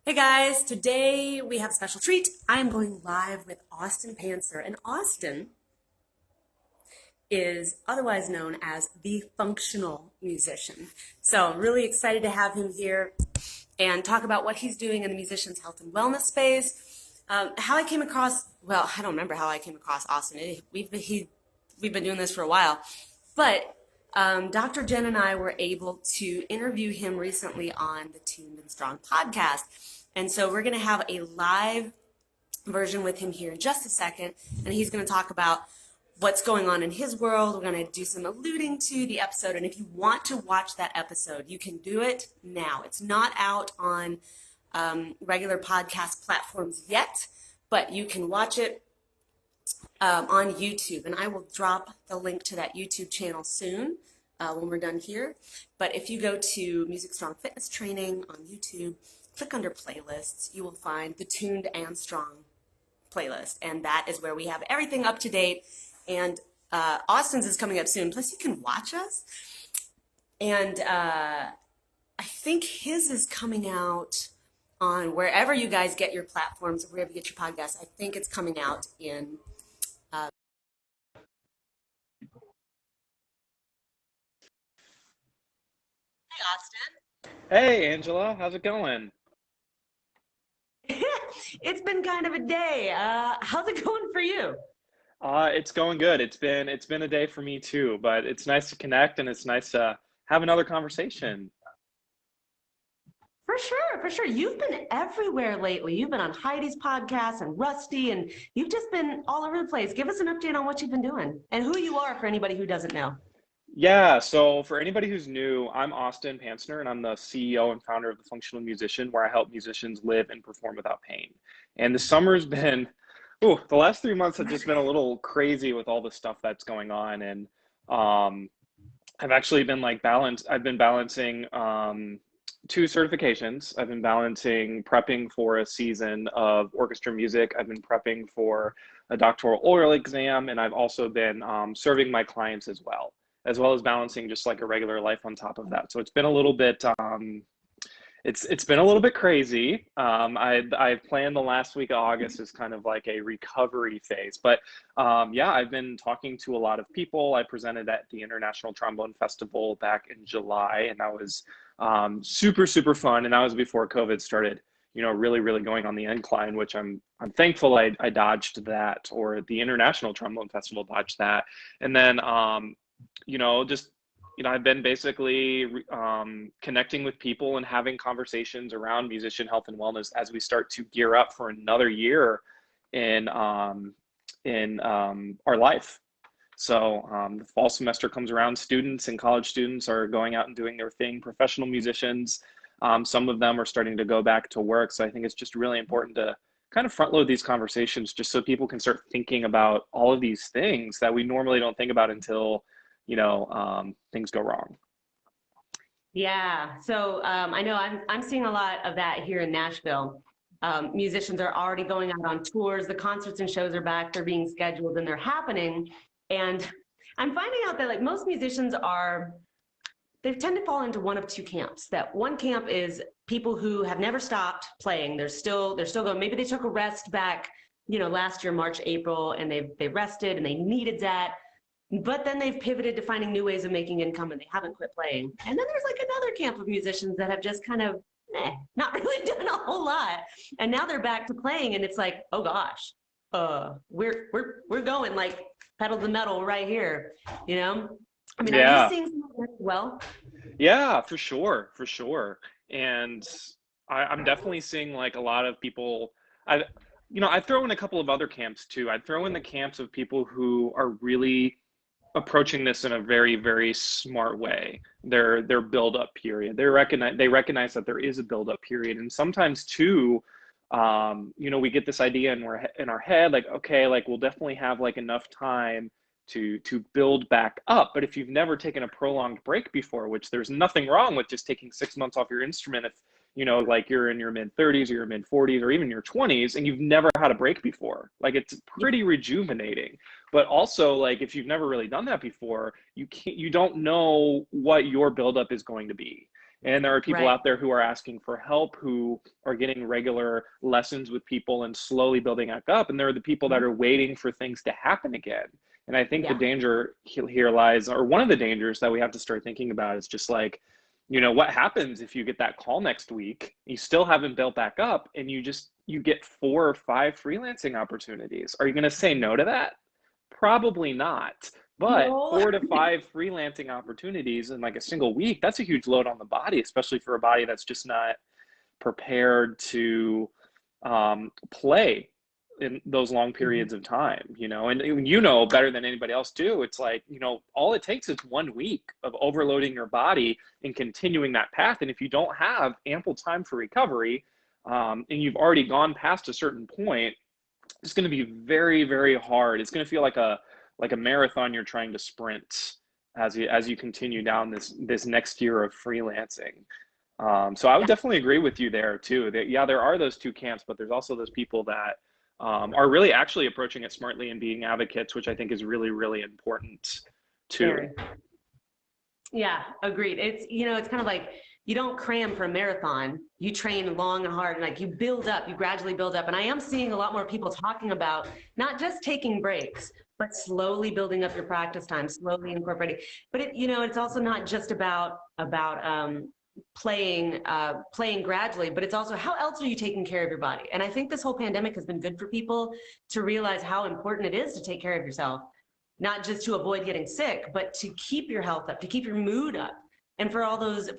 Hey guys, today we have a special treat. I am going live with Austin Pancner, and Austin is otherwise known as the functional musician. So I'm really excited to have him here and talk about what he's doing in the musician's health and wellness space. How I came across, well, I don't remember how I came across Austin. We've been doing this for a while, but Dr. Jen and I were able to interview him recently on the Tuned and Strong podcast. And so we're going to have a live version with him here in just a second. And he's going to talk about what's going on in his world. We're going to do some alluding to the episode. And if you want to watch that episode, you can do it now. It's not out on regular podcast platforms yet, but you can watch it on YouTube, and I will drop the link to that YouTube channel soon when we're done here. But if you go to Music Strong Fitness Training on YouTube, click under playlists, you will find the Tuned and Strong playlist, and that is where we have everything up to date. And Austin's is coming up soon, plus you can watch us. And I think his is coming out on wherever you guys get your platforms, or wherever you get your podcasts. I think it's coming out in Austin. Hey Angela, how's it going? It's been kind of a day. How's it going for you? It's going good. It's been a day for me too, but it's nice to connect and it's nice to have another conversation. For sure, for sure. You've been everywhere lately. You've been on Heidi's podcast and Rusty, and you've just been all over the place. Give us an update on what you've been doing and who you are for anybody who doesn't know. Yeah, so for anybody who's new, I'm Austin Pancner and I'm the CEO and founder of The Functional Musician, where I help musicians live and perform without pain. And the summer's been, the last 3 months have just been a little crazy with all the stuff that's going on. And I've actually been I've been balancing two certifications. I've been balancing prepping for a season of orchestra music. I've been prepping for a doctoral oral exam, and I've also been serving my clients as well as balancing just like a regular life on top of that. So it's been a little bit, it's been a little bit crazy. I planned the last week of August as kind of like a recovery phase, but yeah, I've been talking to a lot of people. I presented at the International Trombone Festival back in July, and that was super, super fun. And that was before COVID started, really, really going on the incline, which I'm thankful I dodged that, or the International Trombone Festival dodged that. And then, I've been basically connecting with people and having conversations around musician health and wellness as we start to gear up for another year in our life. So the fall semester comes around, students and college students are going out and doing their thing. Professional musicians, some of them are starting to go back to work. So I think it's just really important to kind of front load these conversations just so people can start thinking about all of these things that we normally don't think about until things go wrong. Yeah, so I know I'm seeing a lot of that here in Nashville. Musicians are already going out on tours. The concerts and shows are back. They're being scheduled and they're happening. And I'm finding out that like most musicians they tend to fall into one of two camps. That one camp is people who have never stopped playing. They're still going. Maybe they took a rest back, last year, March, April, and they rested and they needed that. But then they've pivoted to finding new ways of making income and they haven't quit playing. And then there's like another camp of musicians that have just kind of not really done a whole lot. And now they're back to playing and it's like, oh gosh, we're going like pedal to the metal right here, I mean, Yeah. are you seeing some of that as well? Yeah, for sure, for sure. And I'm definitely seeing like a lot of people. I throw in a couple of other camps too. I'd throw in the camps of people who are really approaching this in a very, very smart way. Their build up period. They recognize that there is a build up period, and sometimes too, we get this idea in our head, like, okay, like we'll definitely have like enough time to build back up. But if you've never taken a prolonged break before, which there's nothing wrong with just taking 6 months off your instrument, if like you're in your mid 30s or your mid 40s or even your 20s and you've never had a break before, like it's pretty rejuvenating. But also, like, if you've never really done that before, you don't know what your buildup is going to be. And there are people Right. out there who are asking for help, who are getting regular lessons with people and slowly building back up. And there are the people that Mhm. are waiting for things to happen again. And I think the Yeah. danger here lies, or one of the dangers that we have to start thinking about is just like, what happens if you get that call next week, you still haven't built back up, and you get 4 or 5 freelancing opportunities. Are you going to say no to that? Probably not. But No. 4 to 5 freelancing opportunities in like a single week, that's a huge load on the body, especially for a body that's just not prepared to play in those long Mhm. periods of time, and better than anybody else too. It's like, all it takes is 1 week of overloading your body and continuing that path. And if you don't have ample time for recovery, and you've already gone past a certain point, it's going to be very, very hard. It's going to feel like a marathon you're trying to sprint as you continue down this next year of freelancing. So I would Yeah. definitely agree with you there too. That yeah, there are those two camps, but there's also those people that are really actually approaching it smartly and being advocates, which I think is really, really important too. Very. Yeah, agreed. It's kind of like you don't cram for a marathon. You train long and hard, and like you build up, you gradually build up. And I am seeing a lot more people talking about not just taking breaks, but slowly building up your practice time, slowly incorporating. But it's also not just about playing gradually, but it's also how else are you taking care of your body? And I think this whole pandemic has been good for people to realize how important it is to take care of yourself, not just to avoid getting sick, but to keep your health up, to keep your mood up, and for all those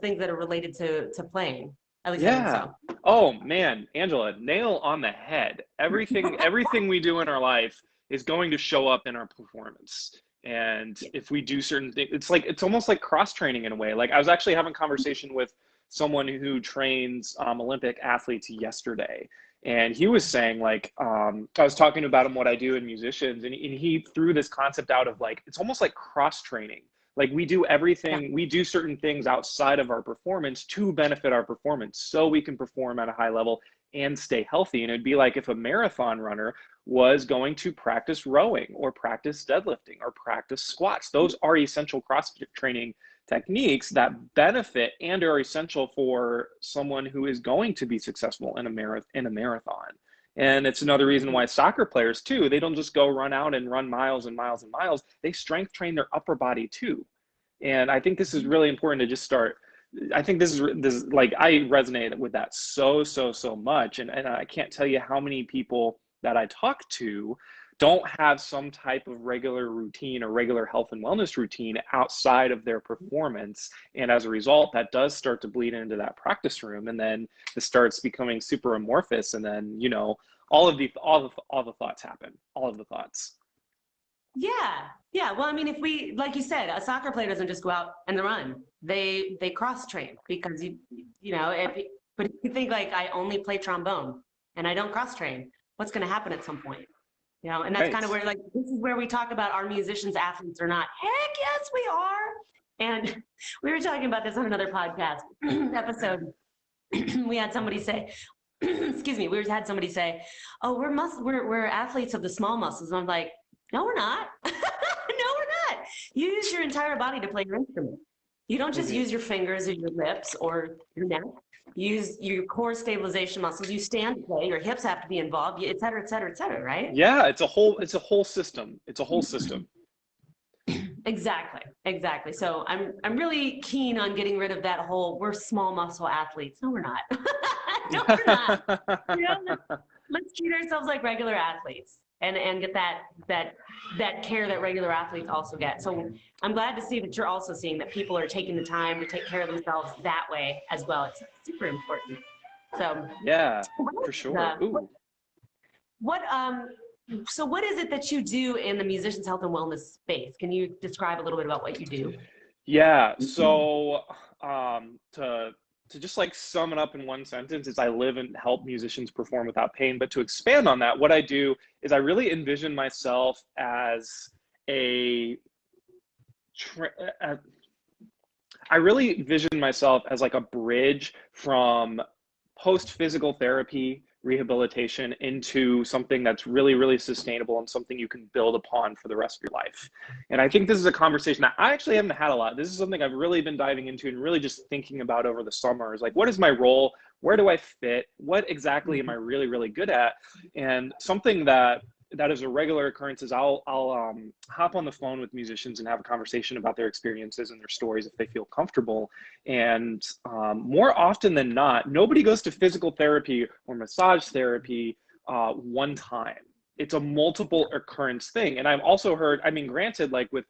things that are related to playing. At least I think Yeah. so. Oh man, Angela, nail on the head. Everything we do in our life is going to show up in our performance. And Yeah. if we do certain things, it's almost like cross training in a way. Like I was actually having a conversation with someone who trains Olympic athletes yesterday, and he was saying like I was talking about him what I do in musicians, and he threw this concept out of like it's almost like cross training. Like Yeah. we do certain things outside of our performance to benefit our performance so we can perform at a high level and stay healthy. And it'd be like if a marathon runner was going to practice rowing or practice deadlifting or practice squats. Those are essential cross training techniques that benefit and are essential for someone who is going to be successful in a marathon. And it's another reason why soccer players too, they don't just go run out and run miles and miles and miles. They strength train their upper body too. And I think this is really important to just start. I think this like I resonate with that so much. And I can't tell you how many people that I talk to don't have some type of regular routine or regular health and wellness routine outside of their performance. And as a result, that does start to bleed into that practice room. And then it starts becoming super amorphous. And then, all the thoughts happen, all of the thoughts. Yeah. Yeah. Well, I mean, if we, like you said, a soccer player doesn't just go out and run. They cross train because but if you think like I only play trombone and I don't cross train, what's going to happen at some point? And that's kind Right. of where like this is where we talk about our musicians, athletes or not. Heck yes, we are. And we were talking about this on another podcast episode. We had somebody say, excuse me, we had somebody say, "Oh, we're athletes of the small muscles." And I'm like, "No, we're not. No, we're not. You use your entire body to play your instrument. You don't just Mm-hmm. use your fingers or your lips or your neck. You use your core stabilization muscles. You stand to play. Your hips have to be involved, et cetera, et cetera, et cetera, right?" Yeah, it's a whole system. It's a whole system. Exactly, exactly. So I'm really keen on getting rid of that whole "we're small muscle athletes." No, we're not. No, we're not. Let's treat ourselves like regular athletes and get that care that regular athletes also get. So I'm glad to see that you're also seeing that people are taking the time to take care of themselves that way as well. It's super important. So Yeah, what for sure. Ooh. what so what is it that you do in the musician's health and wellness space? Can you describe a little bit about what you do? Yeah, so to just like sum it up in one sentence is I live and help musicians perform without pain. But to expand on that, what I do is I really envision myself as a tra- uh, I really vision myself as like a bridge from post physical therapy rehabilitation into something that's really, really sustainable and something you can build upon for the rest of your life. And I think this is a conversation that I actually haven't had a lot. This is something I've really been diving into and really just thinking about over the summer is like, what is my role? Where do I fit? What exactly am I really, really good at? And something that is a regular occurrence is I'll hop on the phone with musicians and have a conversation about their experiences and their stories if they feel comfortable. And more often than not, nobody goes to physical therapy or massage therapy one time. It's a multiple occurrence thing. And I've also heard, I mean, granted, like with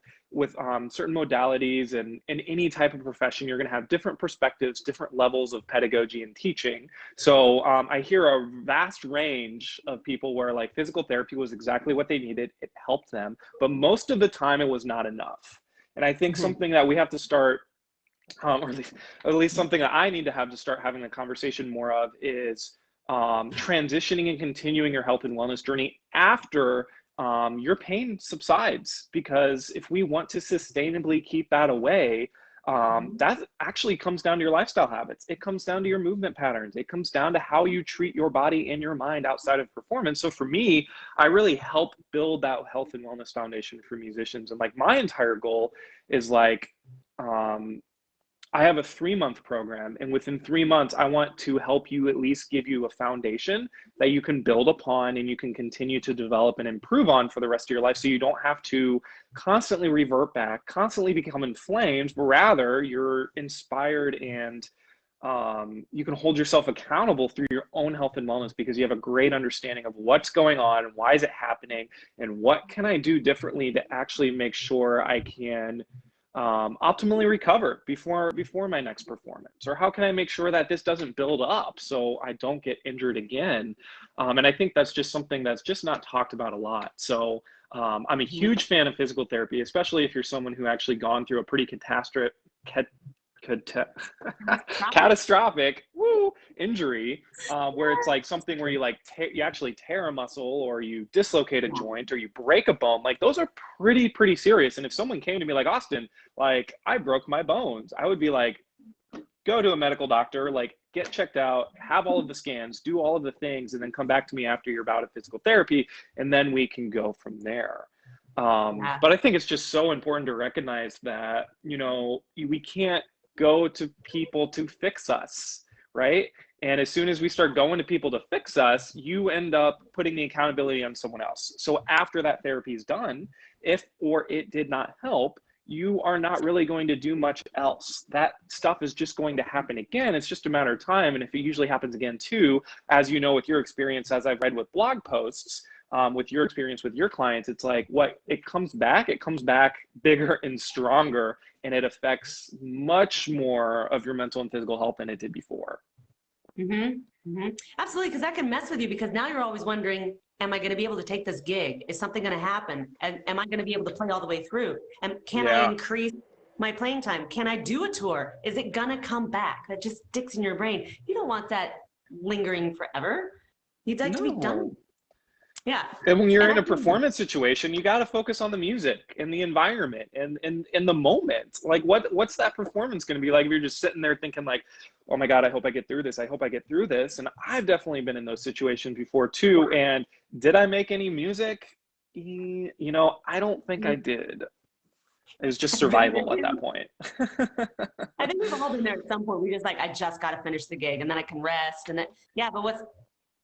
certain modalities and in any type of profession, you're going to have different perspectives, different levels of pedagogy and teaching. So I hear a vast range of people where like physical therapy was exactly what they needed. It helped them, but most of the time it was not enough. And I think something that we have to start, or at least something that I need to have to start having a conversation more of is transitioning and continuing your health and wellness journey after your pain subsides. Because if we want to sustainably keep that away, that actually comes down to your lifestyle habits. It comes down to your movement patterns. It comes down to how you treat your body and your mind outside of performance. So for me, I really help build that health and wellness foundation for musicians. And like my entire goal is like, I have a 3-month program, and within 3 months, I want to help you at least give you a foundation that you can build upon and you can continue to develop and improve on for the rest of your life. So you don't have to constantly revert back, constantly become inflamed, but rather you're inspired and you can hold yourself accountable through your own health and wellness because you have a great understanding of what's going on and why is it happening and what can I do differently to actually make sure I can optimally recover before my next performance, or how can I make sure that this doesn't build up so I don't get injured again. And I think that's just something that's just not talked about a lot. So I'm a huge fan of physical therapy, especially if you're someone who actually gone through a pretty catastrophic injury, where it's like something where you like you actually tear a muscle or you dislocate a joint or you break a bone. Like those are pretty serious. And if someone came to me like, Austin, like I broke my bones, I would be like, go to a medical doctor, like get checked out, have all of the scans, do all of the things, and then come back to me after your bout of physical therapy, and then we can go from there. But I think it's just so important to recognize that, you know, we can't go to people to fix us, right? And as soon as we start going to people to fix us, you end up putting the accountability on someone else. So after that therapy is done, if or it did not help, you are not really going to do much else. That stuff is just going to happen again. It's just a matter of time. And if it usually happens again too, as you know, with your experience, as I've read with blog posts, with your experience with your clients, it's like it comes back bigger and stronger, and it affects much more of your mental and physical health than it did before. Absolutely, because that can mess with you, because now you're always wondering, am I going to be able to take this gig? Is something going to happen? And am I going to be able to play all the way through? And can I increase my playing time? Can I do a tour? Is it going to come back? That just sticks in your brain. You don't want that lingering forever. You'd like to be done. Yeah. And when you're in a performance situation, you got to focus on the music and the environment and the moment. Like what's that performance going to be like if you're just sitting there thinking like, oh my God, I hope I get through this. I hope I get through this. And I've definitely been in those situations before too. And did I make any music? You know, I don't think I did. It was just survival at that point. I think we've all been there at some point. We just like, I just got to finish the gig and then I can rest. And then,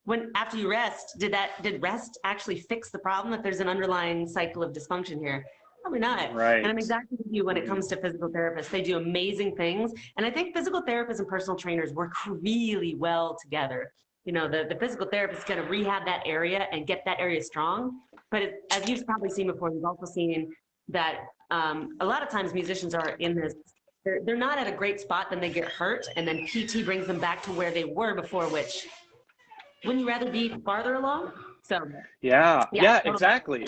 but after you rest, did rest actually fix the problem? If there's an underlying cycle of dysfunction here? Probably not. Right. And I'm exactly with you when it comes to physical therapists. They do amazing things. And I think physical therapists and personal trainers work really well together. You know, the physical therapist is going to rehab that area and get that area strong. But as you've probably seen before, you've also seen that a lot of times musicians are in this, they're not at a great spot, then they get hurt, and then PT brings them back to where they were before, which, wouldn't you rather be farther along? So exactly.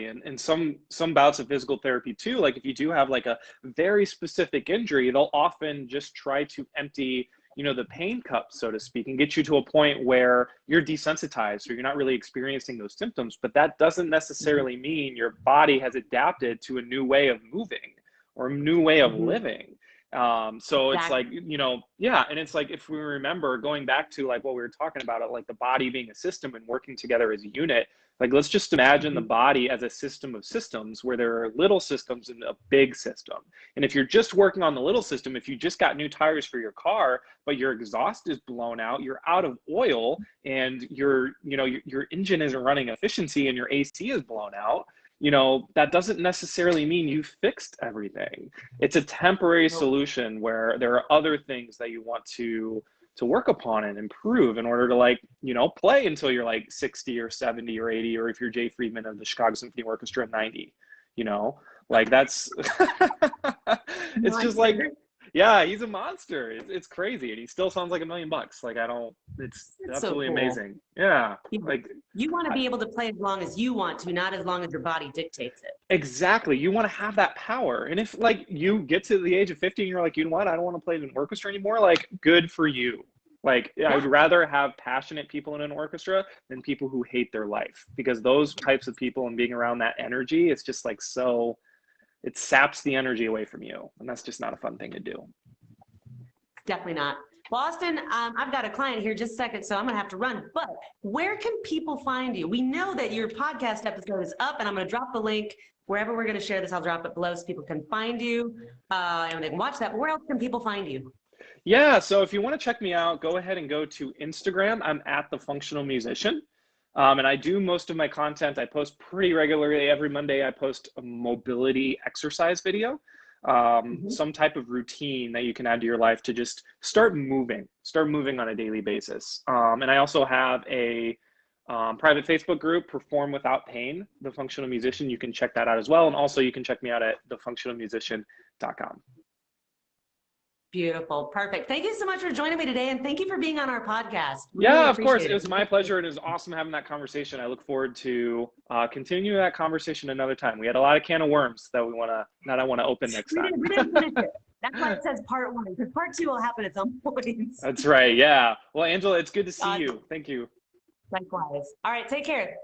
And some bouts of physical therapy too, like if you do have like a very specific injury, they'll often just try to empty, you know, the pain cup, so to speak, and get you to a point where you're desensitized, so you're not really experiencing those symptoms. But that doesn't necessarily mean your body has adapted to a new way of moving or a new way of living. So it's like, Exactly. yeah. And it's like, if we remember going back to like what we were talking about, like the body being a system and working together as a unit, like let's just imagine the Mhm. body as a system of systems where there are little systems in a big system. And if you're just working on the little system, if you just got new tires for your car, but your exhaust is blown out, you're out of oil, and your engine isn't running efficiency and your AC is blown out, that doesn't necessarily mean you fixed everything. It's a temporary Nope. solution where there are other things that you want to work upon and improve in order to like, play until you're like 60 or 70 or 80, or if you're Jay Friedman of the Chicago Symphony Orchestra, 90, like that's it's just like, Monster. yeah, he's a monster. It's crazy. And he still sounds like $1 million. Like, it's That's so absolutely cool. amazing. Yeah. You, Like, you want to be able to play as long as you want to, not as long as your body dictates it. exactly. You want to have that power. And if like you get to the age of 50 and you're like, you know what, I don't want to play in an orchestra anymore, like good for you. Like I Yeah. would rather have passionate people in an orchestra than people who hate their life, because those types of people and being around that energy, it's just like so it saps the energy away from you. And that's just not a fun thing to do. Definitely not. Well, Austin, I've got a client here just a second, so I'm going to have to run. But where can people find you? We know that your podcast episode is up, and I'm going to drop the link wherever we're going to share this. I'll drop it below so people can find you and they can watch that. But where else can people find you? Yeah, so if you want to check me out, go ahead and go to Instagram. I'm at The Functional Musician. And I do most of my content. I post pretty regularly. Every Monday, I post a mobility exercise video, Mhm. some type of routine that you can add to your life to just start moving on a daily basis. And I also have a private Facebook group, Perform Without Pain, The Functional Musician. You can check that out as well. And also you can check me out at thefunctionalmusician.com. Beautiful. Perfect. Thank you so much for joining me today, and thank you for being on our podcast. We really Yeah, of course. appreciate It it. was my pleasure. And it was awesome having that conversation. I look forward to continuing that conversation another time. We had a lot of can of worms that I want to open next We time. didn't finish it. That's why it says part one, because part two will happen at some point. That's right. Yeah. Well, Angela, it's good to see Uh, you. Thank you. Likewise. All right, take care.